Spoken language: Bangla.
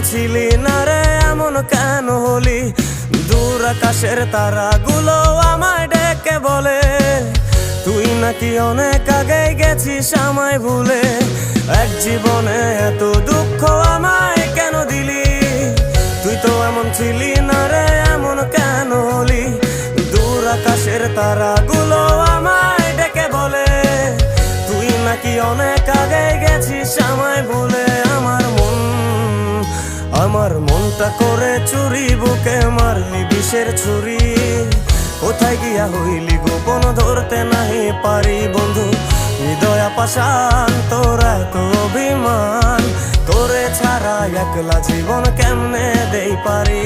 ছিলি না রে এমন কেন হলি? দূর আকাশের তারাগুলো আমায় ডেকে বলে তুই নাকি অনেক আগে গেছিস আমায় ভুলে। এক জীবনে এত দুঃখ আমায় কেন দিলি? তুই তো এমন ছিলি না রে এমন কেন হলি? দূর আকাশের তারাগুলো আমায় ডেকে বলে তুই নাকি অনেক আগে গেছিস আমায় ভুলে। আমার মনটা করে চুরি, বুকে মারলি বিষের ছুরি। কোথায় গিয়া হইলি গোপন ধরতে নাহি পারি বন্ধু। হৃদয় পাষাণ তোর এত অভিমান, তোরে ছাড়া একলা জীবন কেমনে দেই পারি।